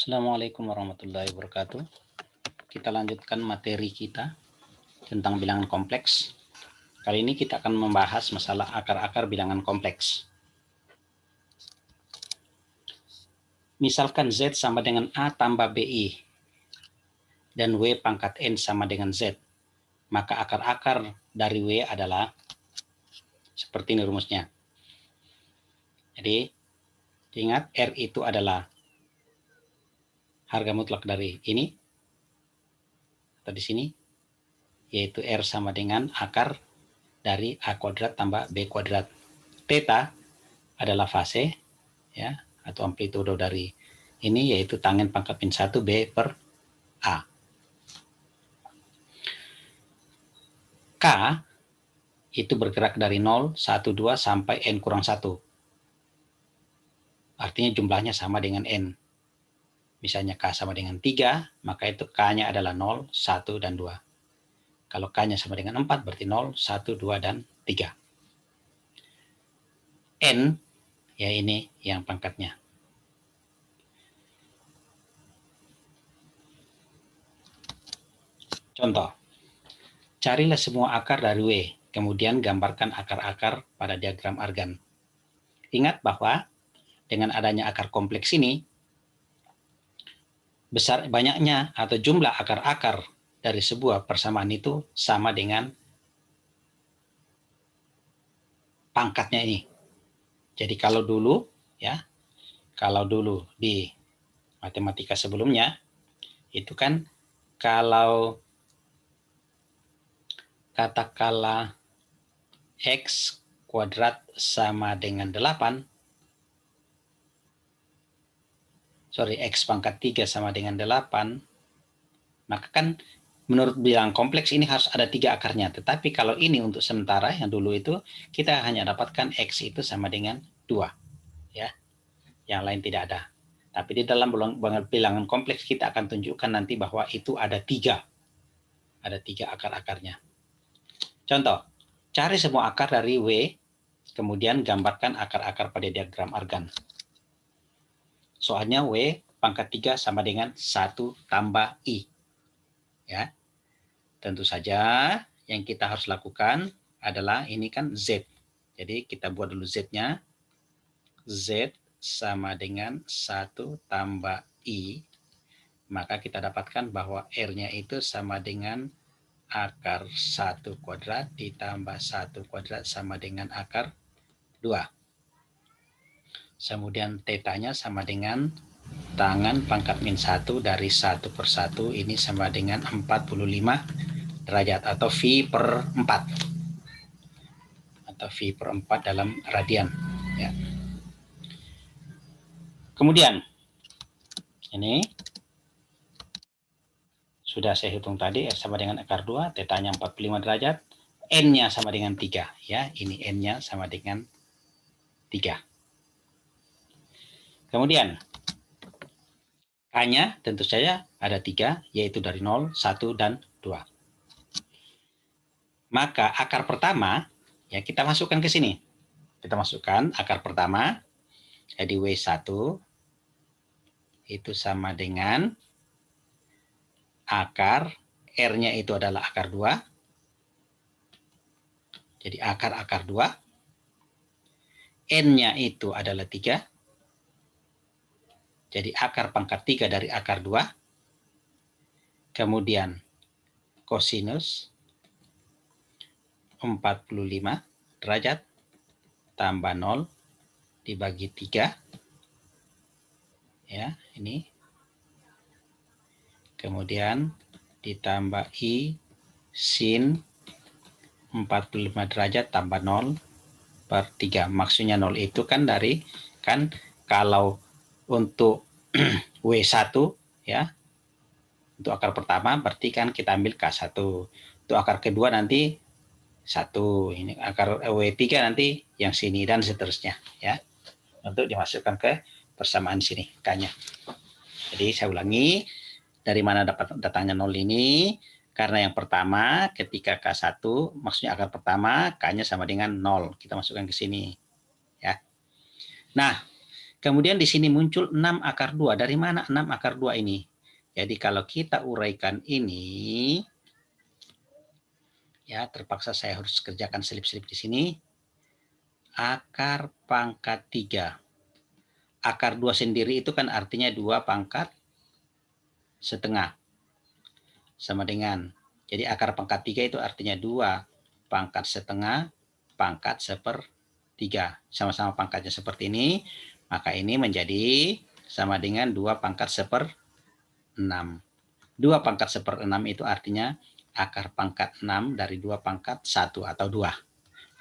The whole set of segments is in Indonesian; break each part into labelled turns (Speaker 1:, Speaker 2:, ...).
Speaker 1: Assalamualaikum warahmatullahi wabarakatuh. Kita lanjutkan materi kita tentang bilangan kompleks. Kali ini kita akan membahas masalah akar-akar bilangan kompleks. Misalkan Z sama dengan A tambah BI dan W pangkat N sama dengan Z. Maka akar-akar dari W adalah seperti ini rumusnya. Jadi ingat R itu adalah harga mutlak dari ini atau di sini, yaitu R sama dengan akar dari A kuadrat tambah B kuadrat. Theta adalah fase, ya, atau amplitudo dari ini, yaitu tangen pangkat min 1 B per A. K itu bergerak dari 0, 1, 2 sampai N kurang 1. Artinya jumlahnya sama dengan N. Misalnya K sama dengan 3, maka itu K-nya adalah 0, 1, dan 2. Kalau K-nya sama dengan 4, berarti 0, 1, 2, dan 3. N, ya ini yang pangkatnya. Contoh, carilah semua akar dari W, kemudian gambarkan akar-akar pada diagram argan. Ingat bahwa dengan adanya akar kompleks ini, banyaknya atau jumlah akar-akar dari sebuah persamaan itu sama dengan pangkatnya ini. Jadi kalau dulu, ya, kalau dulu di matematika sebelumnya, itu kan kalau katakanlah X kuadrat sama dengan 8, X pangkat 3 sama dengan 8, maka kan menurut bilangan kompleks ini harus ada 3 akarnya. Tetapi kalau ini untuk sementara, yang dulu itu, kita hanya dapatkan X itu sama dengan 2. Ya, yang lain tidak ada. Tapi di dalam bilangan kompleks kita akan tunjukkan nanti bahwa itu ada 3. Ada 3 akar-akarnya. Contoh, cari semua akar dari W, kemudian gambarkan akar-akar pada diagram argan. Soalnya W pangkat 3 sama dengan 1 tambah I. Ya, tentu saja yang kita harus lakukan adalah ini kan Z. Jadi kita buat dulu Z-nya. Z sama dengan 1 tambah I. Maka kita dapatkan bahwa R-nya itu sama dengan akar 1 kuadrat ditambah 1 kuadrat sama dengan akar 2. Kemudian tetanya sama dengan tangan pangkat min 1 dari 1 per 1, ini sama dengan 45 derajat atau V per 4. Atau V per 4 dalam radian. Ya. Kemudian, ini sudah saya hitung tadi, R sama dengan akar 2, tetanya 45 derajat, N-nya sama dengan 3. Ya, ini N-nya sama dengan 3. Kemudian, K-nya tentu saja ada 3, yaitu dari 0, 1, dan 2. Maka akar pertama, ya kita masukkan ke sini. Kita masukkan akar pertama, jadi W1 itu sama dengan akar, R-nya itu adalah akar 2. Jadi akar 2. N-nya itu adalah 3. Jadi akar pangkat 3 dari akar 2. Kemudian kosinus 45 derajat tambah 0 dibagi 3. Ya, ini. Kemudian ditambah I sin 45 derajat tambah 0 per 3. Maksudnya 0 itu kan dari, kan kalau untuk W1, ya, untuk akar pertama berarti kan kita ambil K1. Untuk akar kedua nanti 1. Ini akar W3 nanti yang sini dan seterusnya, ya. Untuk dimasukkan ke persamaan sini K-nya. Jadi saya ulangi, dari mana dapat datangnya 0 ini? Karena yang pertama ketika K1, maksudnya akar pertama, K-nya sama dengan 0. Kita masukkan ke sini. Ya. Nah, Kemudian di sini muncul 6 akar 2. Dari mana 6 akar 2 ini? Jadi kalau kita uraikan ini, ya terpaksa saya harus kerjakan selip-selip di sini. Akar pangkat 3. Akar 2 sendiri itu kan artinya 2 pangkat setengah. Sama dengan, jadi akar pangkat 3 itu artinya 2 pangkat setengah pangkat 1/3. Sama-sama pangkatnya seperti ini, maka ini menjadi sama dengan 2 pangkat 1/6. 2 pangkat 1/6 itu artinya akar pangkat 6 dari 2 pangkat 1 atau 2.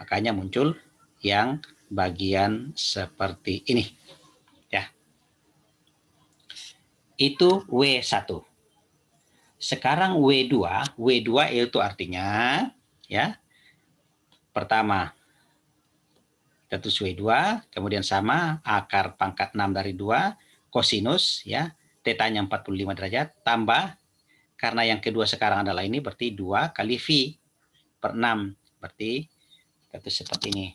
Speaker 1: Makanya muncul yang bagian seperti ini. Ya. Itu W1. Sekarang W2. W2 itu artinya, ya, pertama kita tulis W2, kemudian sama akar pangkat 6 dari 2, kosinus, ya, tetanya 45 derajat, tambah, karena yang kedua sekarang adalah ini, berarti 2 kali V per 6, berarti kita tulis seperti ini.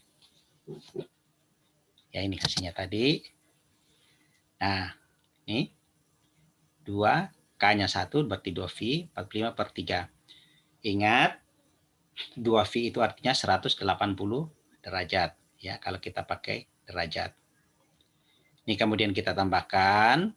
Speaker 1: Ya, ini hasilnya tadi. Nah, ini 2, K-nya 1, berarti 2V, 45 per 3. Ingat, 2V itu artinya 180 derajat. Ya, kalau kita pakai derajat. Ini kemudian kita tambahkan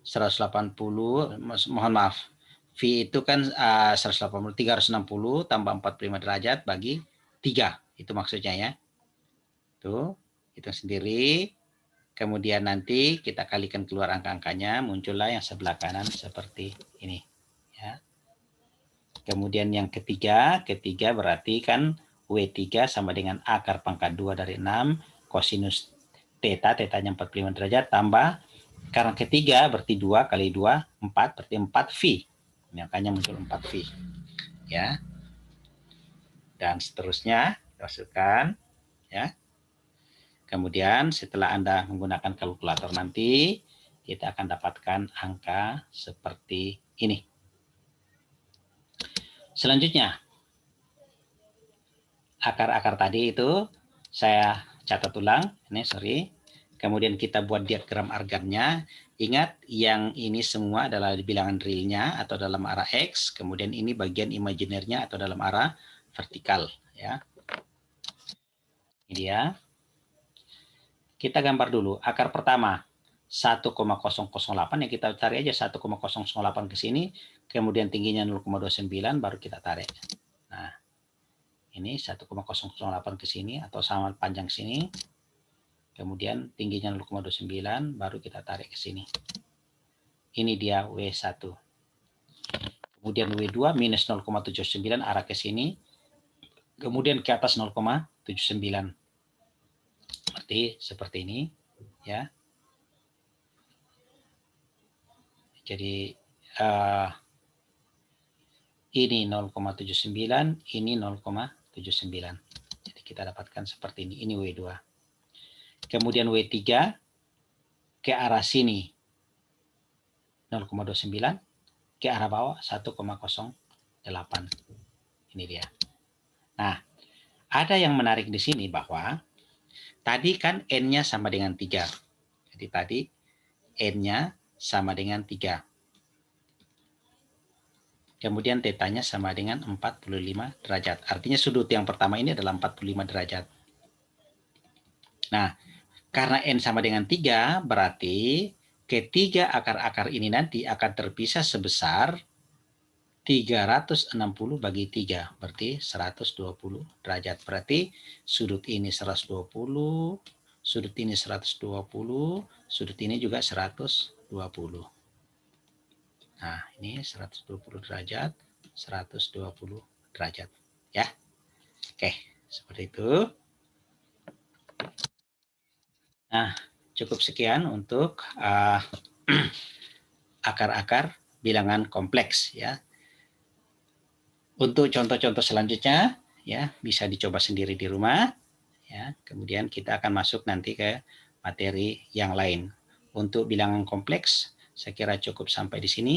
Speaker 1: 180, mohon maaf, V itu kan 180, 360 tambah 45 derajat bagi 3. Itu maksudnya ya. Tuh, itu sendiri. Kemudian nanti kita kalikan keluar angka-angkanya, muncullah yang sebelah kanan seperti ini. Ya. Kemudian yang ketiga berarti kan W3 sama dengan akar pangkat 2 dari 6 kosinus theta, tetanya 45 derajat, tambah, karena ketiga berarti 2 kali 2, 4, berarti 4V. Makanya muncul 4V. Ya. Dan seterusnya, masukkan. Ya. Kemudian setelah Anda menggunakan kalkulator nanti, kita akan dapatkan angka seperti ini. Selanjutnya, akar-akar tadi itu saya catat ulang, ini sorry. Kemudian kita buat diagram argannya. Ingat, yang ini semua adalah bilangan realnya atau dalam arah X. Kemudian ini bagian imajinernya atau dalam arah vertikal. Ya. Ini dia. Kita gambar dulu. Akar pertama 1,008, yang kita cari aja 1,008 ke sini. Kemudian tingginya 0,29 baru kita tarik. Nah, ini 1,008 ke sini atau sama panjang sini. Kemudian tingginya 0,29 baru kita tarik ke sini. Ini dia W1. Kemudian W2 minus 0,79 arah ke sini. Kemudian ke atas 0,79. Berarti seperti ini, ya. Jadi ini 0,79, ini 0,79. Jadi kita dapatkan seperti ini. Ini W2. Kemudian W3 ke arah sini 0,29, ke arah bawah 1,08. Ini dia. Nah, ada yang menarik di sini bahwa tadi kan N-nya sama dengan 3. Jadi tadi N-nya sama dengan 3. Kemudian tetanya sama dengan 45 derajat. Artinya sudut yang pertama ini adalah 45 derajat. Nah, karena N sama dengan 3, berarti ketiga akar-akar ini nanti akan terpisah sebesar 360 bagi 3. Berarti 120 derajat. Berarti sudut ini 120, sudut ini 120, sudut ini juga 120. Nah, ini 120 derajat, 120 derajat. Ya. Oke, seperti itu. Nah, cukup sekian untuk akar-akar bilangan kompleks ya. Untuk contoh-contoh selanjutnya ya bisa dicoba sendiri di rumah ya. Kemudian kita akan masuk nanti ke materi yang lain. Untuk bilangan kompleks saya kira cukup sampai di sini.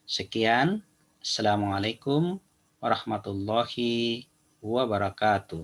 Speaker 1: Sekian. Assalamualaikum warahmatullahi wabarakatuh.